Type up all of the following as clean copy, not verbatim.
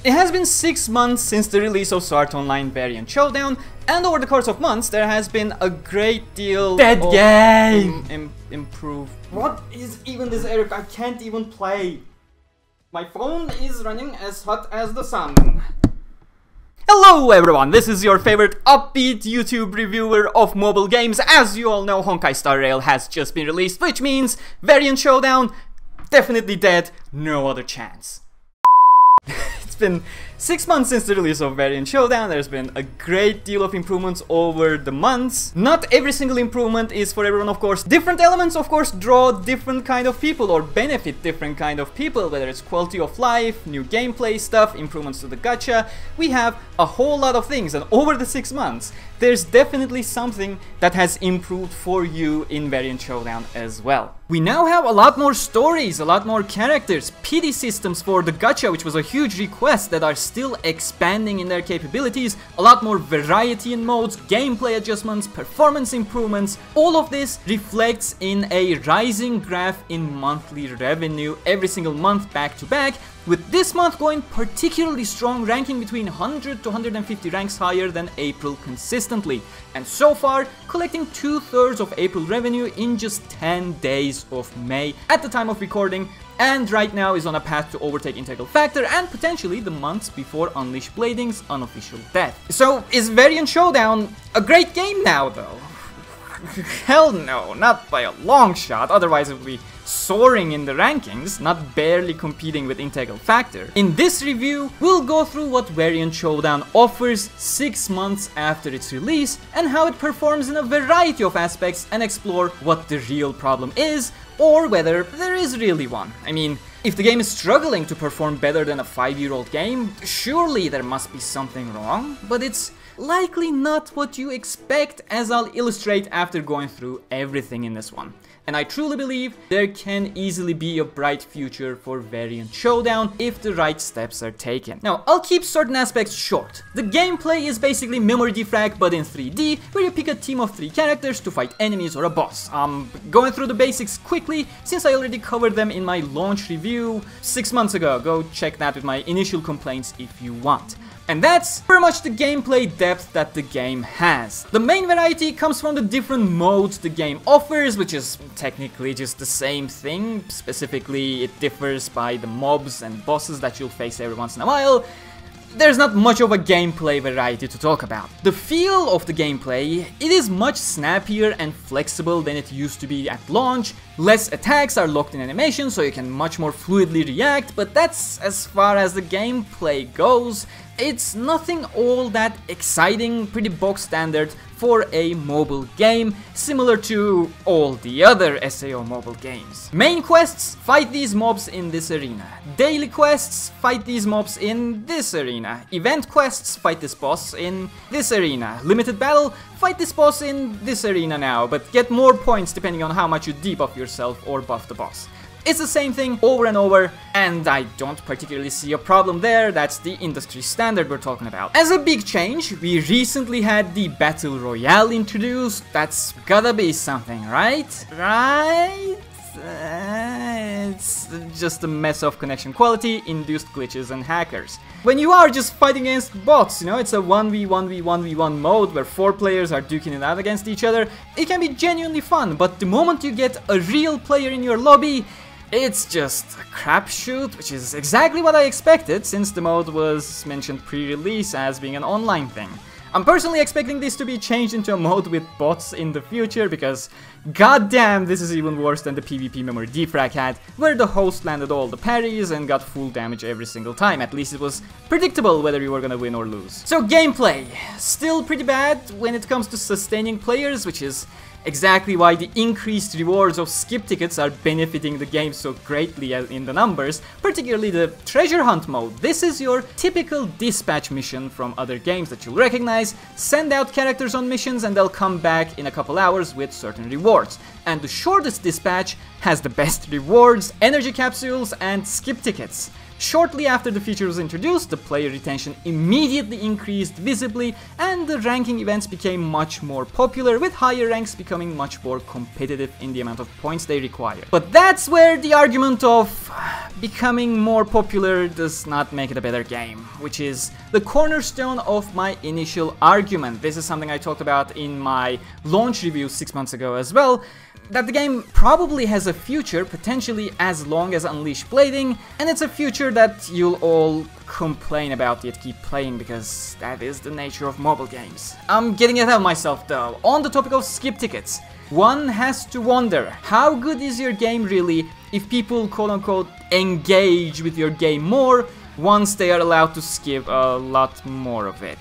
It has been 6 months since the release of Art Online Variant Showdown, and over the course of months there has been a great deal Dead of game! Improve. What is even this, Eric? I can't even play. My phone is running as hot as the sun. Hello everyone, this is your favorite upbeat YouTube reviewer of mobile games. As you all know, Honkai Star Rail has just been released, which means Variant Showdown, definitely dead, no other chance. It's been 6 months since the release of Variant Showdown. There's been a great deal of improvements over the months. Not every single improvement is for everyone, of course. Different elements, of course, draw different kind of people or benefit different kind of people, whether it's quality of life, new gameplay stuff, improvements to the gacha. We have a whole lot of things, and over the 6 months, there's definitely something that has improved for you in Variant Showdown as well. We now have a lot more stories, a lot more characters, PD systems for the gacha, which was a huge request, that are still expanding in their capabilities, a lot more variety in modes, gameplay adjustments, performance improvements. All of this reflects in a rising graph in monthly revenue every single month back to back, with this month going particularly strong, ranking between 100 to 150 ranks higher than April consistently, and so far collecting 2/3 of April revenue in just 10 days of May at the time of recording, and right now is on a path to overtake Integral Factor and potentially the months before Unleash Blading's unofficial death. So is Variant Showdown a great game now though? Hell no, not by a long shot, otherwise it would be soaring in the rankings, not barely competing with Integral Factor. In this review, we'll go through what Variant Showdown offers 6 months after its release and how it performs in a variety of aspects, and explore what the real problem is, or whether there is really one. I mean, if the game is struggling to perform better than a 5-year-old game, surely there must be something wrong, but it's likely not what you expect, as I'll illustrate after going through everything in this one. And I truly believe there can easily be a bright future for Variant Showdown if the right steps are taken. Now, I'll keep certain aspects short. The gameplay is basically memory defrag but in 3D, where you pick a team of 3 characters to fight enemies or a boss. Going through the basics quickly, since I already covered them in my launch review 6 months ago. Go check that with my initial complaints if you want. And that's pretty much the gameplay depth that the game has. The main variety comes from the different modes the game offers, which is technically just the same thing. Specifically, it differs by the mobs and bosses that you'll face every once in a while. There's not much of a gameplay variety to talk about. The feel of the gameplay, it is much snappier and flexible than it used to be at launch. Less attacks are locked in animation, so you can much more fluidly react, but that's as far as the gameplay goes. It's nothing all that exciting, pretty box standard for a mobile game, similar to all the other SAO mobile games. Main quests, fight these mobs in this arena. Daily quests, fight these mobs in this arena. Event quests, fight this boss in this arena. Limited battle, fight this boss in this arena now, but get more points depending on how much you debuff yourself or buff the boss. It's the same thing over and over, and I don't particularly see a problem there. That's the industry standard we're talking about. As a big change, we recently had the Battle Royale introduced. That's gotta be something, right? Right? It's just a mess of connection quality, induced glitches and hackers. When you are just fighting against bots, you know, it's a 1v1v1v1 mode where 4 players are duking it out against each other. It can be genuinely fun, but the moment you get a real player in your lobby, it's just a crapshoot, which is exactly what I expected, since the mode was mentioned pre-release as being an online thing. I'm personally expecting this to be changed into a mode with bots in the future, because goddamn, this is even worse than the PvP memory defrag had, where the host landed all the parries and got full damage every single time. At least it was predictable whether you were gonna win or lose. So gameplay, still pretty bad when it comes to sustaining players, which is exactly why the increased rewards of skip tickets are benefiting the game so greatly in the numbers, particularly the treasure hunt mode. This is your typical dispatch mission from other games that you'll recognize. Send out characters on missions and they'll come back in a couple hours with certain rewards. And the shortest dispatch has the best rewards, energy capsules and skip tickets. Shortly after the feature was introduced, the player retention immediately increased visibly, and the ranking events became much more popular, with higher ranks becoming much more competitive in the amount of points they require. But that's where the argument of becoming more popular does not make it a better game, which is the cornerstone of my initial argument. This is something I talked about in my launch review 6 months ago as well, that the game probably has a future, potentially as long as Unleashed Blading, and it's a future that you'll all complain about yet keep playing, because that is the nature of mobile games. I'm getting ahead of myself though. On the topic of skip tickets, one has to wonder, how good is your game really if people quote-unquote engage with your game more once they are allowed to skip a lot more of it?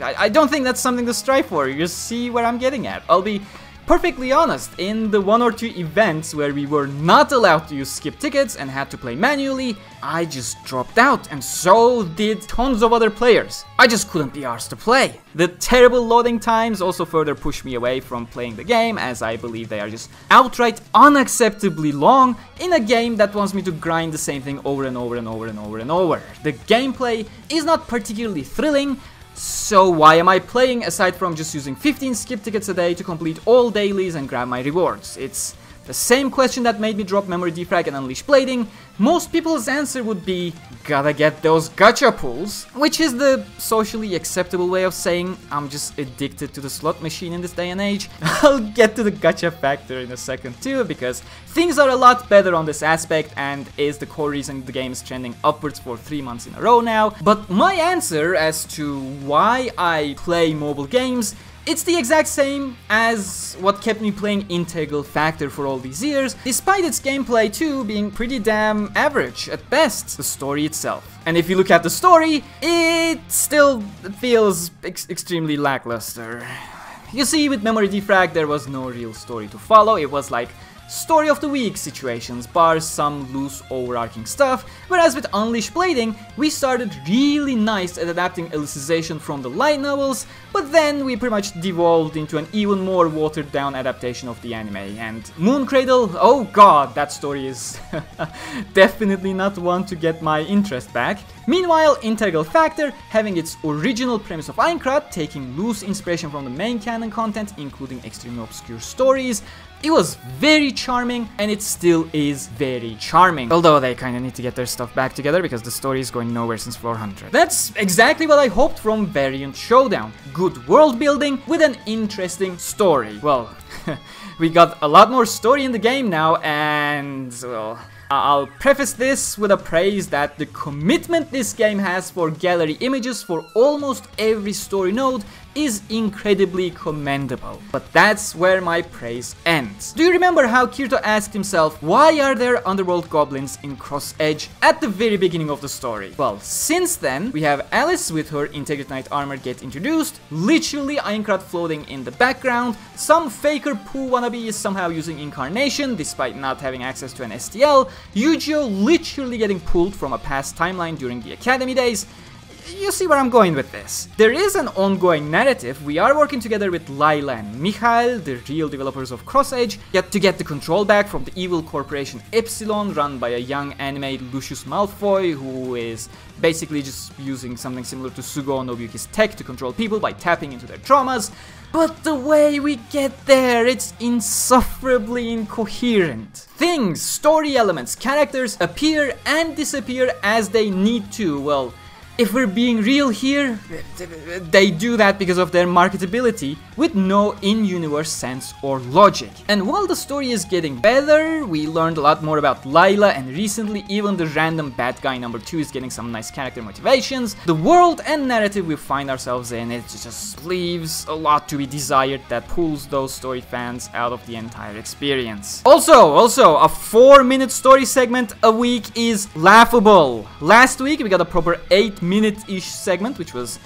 I don't think that's something to strive for. You see where I'm getting at. I'll be perfectly honest, in the 1 or 2 events where we were not allowed to use skip tickets and had to play manually, I just dropped out, and so did tons of other players. I just couldn't be arsed to play. The terrible loading times also further pushed me away from playing the game, as I believe they are just outright unacceptably long in a game that wants me to grind the same thing over and over and over and over and over. The gameplay is not particularly thrilling, so why am I playing aside from just using 15 skip tickets a day to complete all dailies and grab my rewards? It's the same question that made me drop Memory Defrag and Unleash Blading. Most people's answer would be, gotta get those gacha pulls, which is the socially acceptable way of saying I'm just addicted to the slot machine in this day and age. I'll get to the gacha factor in a second too, because things are a lot better on this aspect and is the core reason the game is trending upwards for 3 months in a row now. But my answer as to why I play mobile games, it's the exact same as what kept me playing Integral Factor for all these years, despite its gameplay too being pretty damn average at best, the story itself. And if you look at the story, it still feels extremely lackluster. You see, with Memory Defrag there was no real story to follow. It was like story of the week situations, bar some loose overarching stuff, whereas with Unleash Blading, we started really nice at adapting Alicization from the light novels, but then we pretty much devolved into an even more watered down adaptation of the anime. And Moon Cradle, oh god, that story is definitely not one to get my interest back. Meanwhile, Integral Factor, having its original premise of Aincrad, taking loose inspiration from the main canon content, including extremely obscure stories, it was very charming, and it still is very charming. Although they kinda need to get their stuff back together because the story is going nowhere since floor 100. That's exactly what I hoped from Variant Showdown. Good world building with an interesting story. Well, we got a lot more story in the game now, and well, I'll preface this with a praise that the commitment this game has for gallery images for almost every story node is incredibly commendable. But that's where my praise ends. Do you remember how Kirito asked himself, why are there underworld goblins in Cross Edge at the very beginning of the story? Well, since then, we have Alice with her Integrity Knight armor get introduced, literally Aincrad floating in the background, some faker Pooh wannabe is somehow using Incarnation despite not having access to an STL, Yu-Gi-Oh literally getting pulled from a past timeline during the Academy days. You see where I'm going with this. There is an ongoing narrative. We are working together with Layla and Mikhail, the real developers of Cross Edge, to get the control back from the evil corporation Epsilon, run by a young anime Lucius Malfoy, who is basically just using something similar to Sugo Nobuyuki's tech to control people by tapping into their traumas. But the way we get there, it's insufferably incoherent. Things, story elements, characters appear and disappear as they need to. Well, if we're being real here, they do that because of their marketability, with no in-universe sense or logic. And while the story is getting better, we learned a lot more about Layla, and recently even the random bad guy number 2 is getting some nice character motivations. The world and narrative we find ourselves in, it just leaves a lot to be desired that pulls those story fans out of the entire experience. Also, a 4-minute story segment a week is laughable. Last week we got a proper 8-minute-ish segment, which was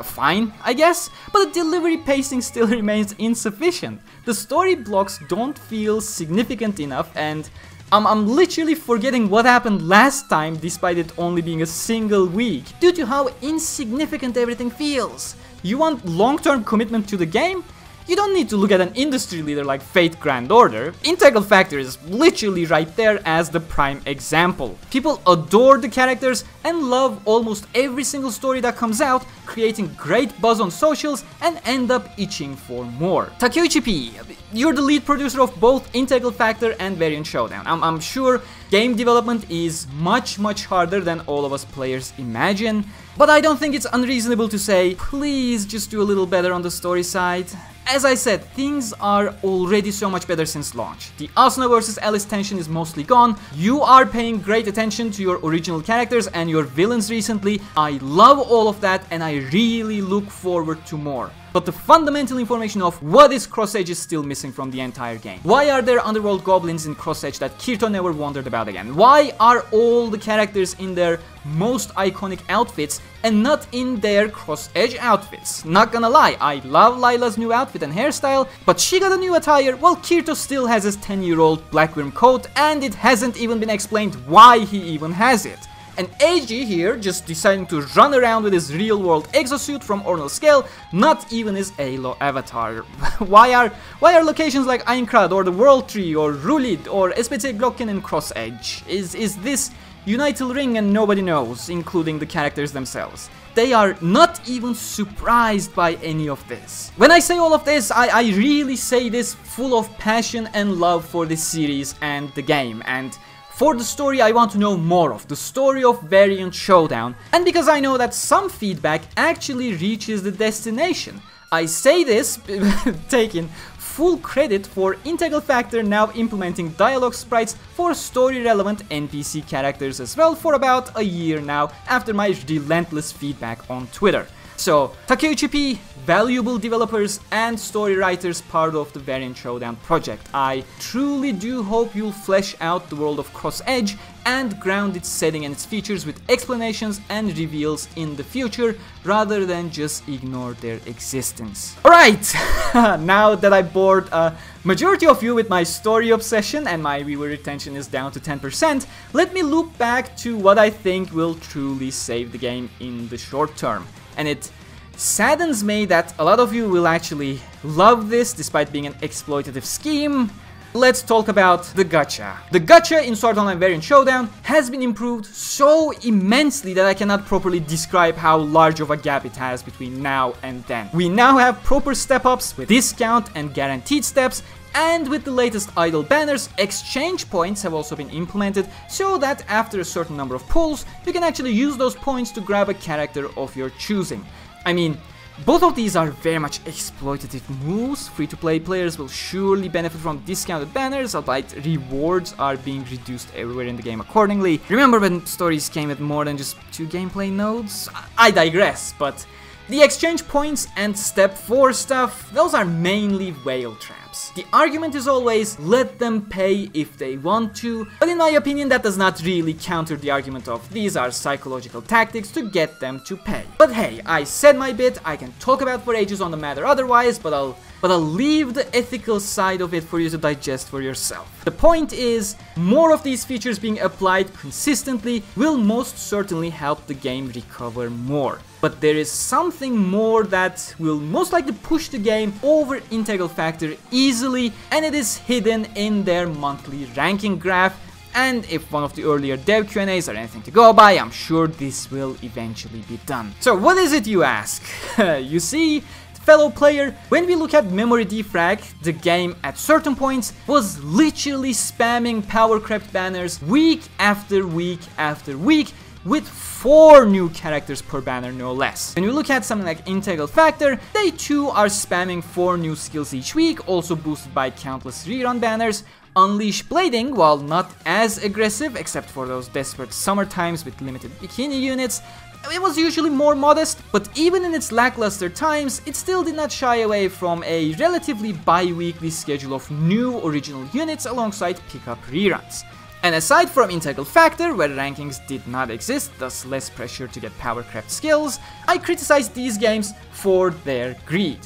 fine, I guess, but the delivery pacing still remains insufficient. The story blocks don't feel significant enough, and I'm literally forgetting what happened last time despite it only being a single week, due to how insignificant everything feels. You want long-term commitment to the game? You don't need to look at an industry leader like Fate Grand Order. Integral Factory is literally right there as the prime example. People adore the characters and love almost every single story that comes out, creating great buzz on socials and end up itching for more. Takeuchi P, you're the lead producer of both Integral Factor and Variant Showdown. I'm sure game development is much harder than all of us players imagine, but I don't think it's unreasonable to say, please just do a little better on the story side. As I said, things are already so much better since launch. The Asuna vs Alice tension is mostly gone, you are paying great attention to your original characters and your villains recently. I love all of that and I really look forward to more. But the fundamental information of what is Cross Edge is still missing from the entire game. Why are there underworld goblins in Cross Edge that Kirito never wondered about again? Why are all the characters in their most iconic outfits and not in their Cross Edge outfits? Not gonna lie, I love Layla's new outfit and hairstyle, but she got a new attire while Kirito still has his 10-year-old black worm coat and it hasn't even been explained why he even has it. And AG here just deciding to run around with his real-world exosuit from Ornal Scale, not even his Halo avatar. Why are locations like Aincrad or the World Tree or Rulid or SPC Glocken in Cross Edge? Is this Unital Ring and nobody knows, including the characters themselves? They are not even surprised by any of this. When I say all of this, I really say this full of passion and love for this series and the game, and for the story I want to know more of, the story of Variant Showdown, and because I know that some feedback actually reaches the destination. I say this taking full credit for Integral Factor now implementing dialogue sprites for story relevant NPC characters as well for about a year now after my relentless feedback on Twitter. So, Takeuchi P, valuable developers and story writers part of the Variant Showdown project. I truly do hope you'll flesh out the world of Cross Edge and ground its setting and its features with explanations and reveals in the future rather than just ignore their existence. Alright, now that I bored a majority of you with my story obsession and my viewer retention is down to 10%, let me loop back to what I think will truly save the game in the short term. And it saddens me that a lot of you will actually love this despite being an exploitative scheme. Let's talk about the gacha. The gacha in Art Online Variant Showdown has been improved so immensely that I cannot properly describe how large of a gap it has between now and then. We now have proper step-ups with discount and guaranteed steps, and with the latest idle banners, exchange points have also been implemented so that after a certain number of pulls, you can actually use those points to grab a character of your choosing. I mean, both of these are very much exploitative moves. Free-to-play players will surely benefit from discounted banners, albeit rewards are being reduced everywhere in the game accordingly. Remember when stories came with more than just 2 gameplay nodes? I digress, but the exchange points and step 4 stuff, those are mainly whale traps. The argument is always, let them pay if they want to, but in my opinion that does not really counter the argument of these are psychological tactics to get them to pay. But hey, I said my bit, I can talk about for ages on the matter otherwise, but I'll leave the ethical side of it for you to digest for yourself. The point is, more of these features being applied consistently will most certainly help the game recover more. But there is something more that will most likely push the game over Integral Factor easily, and it is hidden in their monthly ranking graph. And if one of the earlier dev Q&As are anything to go by, I'm sure this will eventually be done. So what is it, you ask? You see, fellow player, when we look at memory defrag, the game at certain points was literally spamming power crept banners week after week after week with 4 new characters per banner, no less. When we look at something like Integral Factor, they too are spamming 4 new skills each week, also boosted by countless rerun banners. Unleash Blading, while not as aggressive, except for those desperate summer times with limited bikini units, it was usually more modest, but even in its lackluster times, it still did not shy away from a relatively bi-weekly schedule of new original units alongside pickup reruns. And aside from Integral Factor, where rankings did not exist, thus less pressure to get power crept skills, I criticized these games for their greed.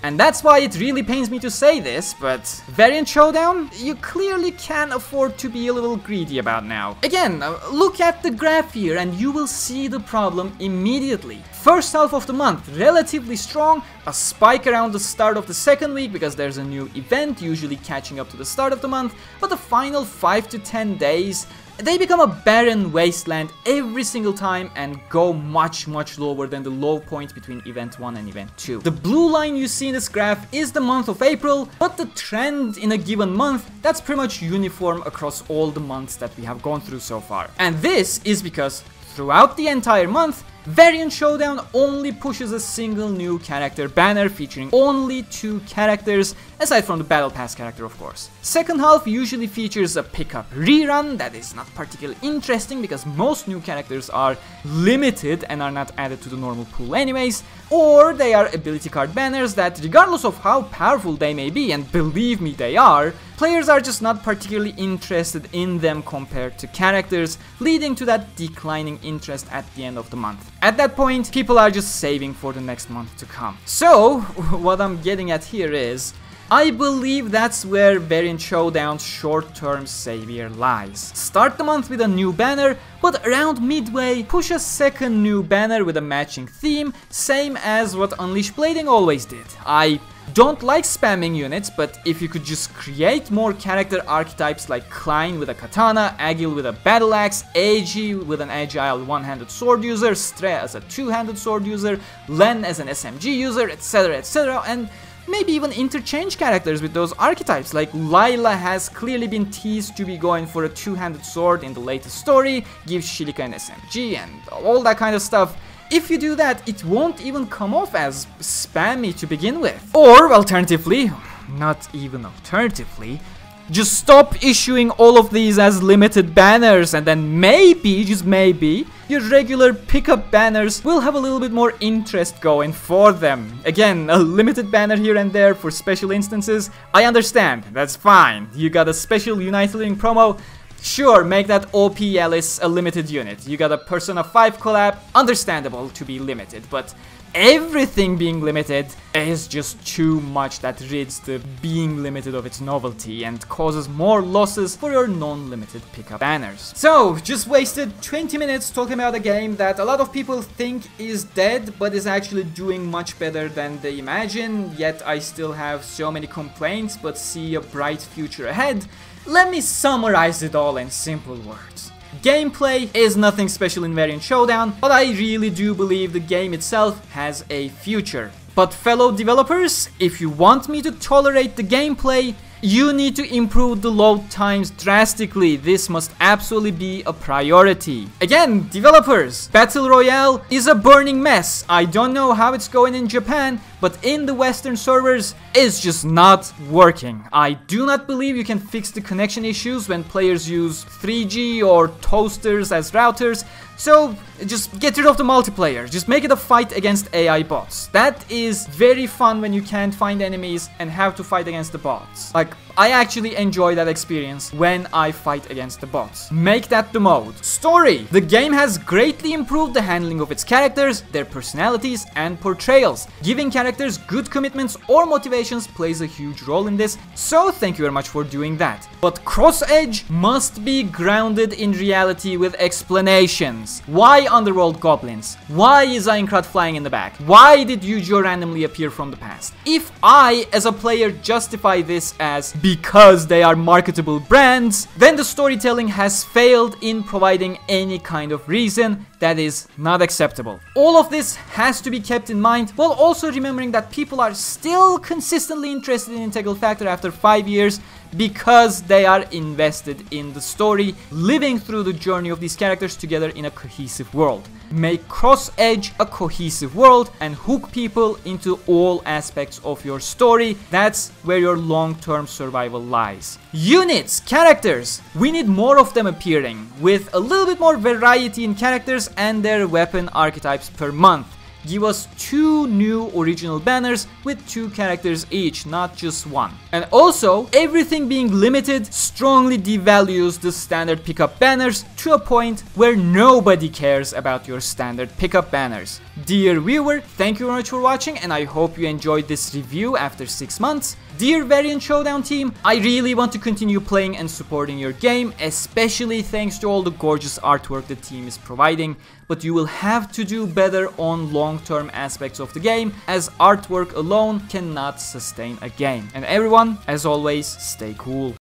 And that's why it really pains me to say this, but Variant Showdown, you clearly can afford to be a little greedy about now. Again, look at the graph here and you will see the problem immediately. First half of the month, relatively strong, a spike around the start of the second week because there's a new event, usually catching up to the start of the month, but the final 5 to 10 days, they become a barren wasteland every single time and go much lower than the low point between event 1 and event 2. The blue line you see in this graph is the month of April, but the trend in a given month, that's pretty much uniform across all the months that we have gone through so far. And this is because throughout the entire month, Variant Showdown only pushes a single new character banner featuring only 2 characters, aside from the Battle Pass character of course. Second half usually features a pickup rerun that is not particularly interesting because most new characters are limited and are not added to the normal pool anyways, or they are ability card banners that regardless of how powerful they may be, and believe me they are, players are just not particularly interested in them compared to characters, leading to that declining interest at the end of the month. At that point, people are just saving for the next month to come. So, what I'm getting at here is, I believe that's where Variant Showdown's short-term savior lies. Start the month with a new banner, but around midway, push a second new banner with a matching theme, same as what Unleashed Blading always did. I don't like spamming units, but if you could just create more character archetypes like Klein with a katana, Agil with a battle axe, Eiji with an agile one-handed sword user, Stre as a two-handed sword user, Len as an SMG user, etc, and maybe even interchange characters with those archetypes, like Layla has clearly been teased to be going for a two-handed sword in the latest story, give Shilika an SMG and all that kind of stuff. If you do that, it won't even come off as spammy to begin with. Or alternatively, not even alternatively, just stop issuing all of these as limited banners, and then maybe, just maybe, your regular pickup banners will have a little bit more interest going for them. Again, a limited banner here and there for special instances, I understand, that's fine. You got a special United Living promo, sure, make that OP Alice a limited unit. You got a Persona 5 collab, understandable to be limited, but everything being limited is just too much. That rids the being limited of its novelty and causes more losses for your non-limited pickup banners. So, just wasted 20 minutes talking about a game that a lot of people think is dead, but is actually doing much better than they imagine, yet I still have so many complaints, but see a bright future ahead. Let me summarize it all in simple words. Gameplay is nothing special in Variant Showdown, but I really do believe the game itself has a future. But fellow developers, if you want me to tolerate the gameplay, you need to improve the load times drastically. This must absolutely be a priority. Again, developers, Battle Royale is a burning mess. I don't know how it's going in Japan, but in the Western servers, it's just not working. I do not believe you can fix the connection issues when players use 3G or toasters as routers. So just get rid of the multiplayer, just make it a fight against AI bots. That is very fun when you can't find enemies and have to fight against the bots. Like, I actually enjoy that experience when I fight against the bots. Make that the mode. Story. The game has greatly improved the handling of its characters, their personalities and portrayals. Giving characters good commitments or motivations plays a huge role in this, so thank you very much for doing that. But Cross-Edge must be grounded in reality with explanations. Why Underworld Goblins? Why is Aincrad flying in the back? Why did Yu-Gi-Oh randomly appear from the past? If I, as a player, justify this as because they are marketable brands, then the storytelling has failed in providing any kind of reason. That is not acceptable. All of this has to be kept in mind, while also remembering that people are still consistently interested in Integral Factor after 5 years because they are invested in the story, living through the journey of these characters together in a cohesive world. Make Cross-Edge a cohesive world and hook people into all aspects of your story. That's where your long-term survival lies. Units, characters, we need more of them appearing, with a little bit more variety in characters and their weapon archetypes per month. Give us 2 new original banners with 2 characters each, not just 1. And also, everything being limited strongly devalues the standard pickup banners to a point where nobody cares about your standard pickup banners. Dear viewer, thank you very much for watching, and I hope you enjoyed this review after 6 months. Dear Variant Showdown team, I really want to continue playing and supporting your game, especially thanks to all the gorgeous artwork the team is providing, but you will have to do better on long-term aspects of the game, as artwork alone cannot sustain a game. And everyone, as always, stay cool.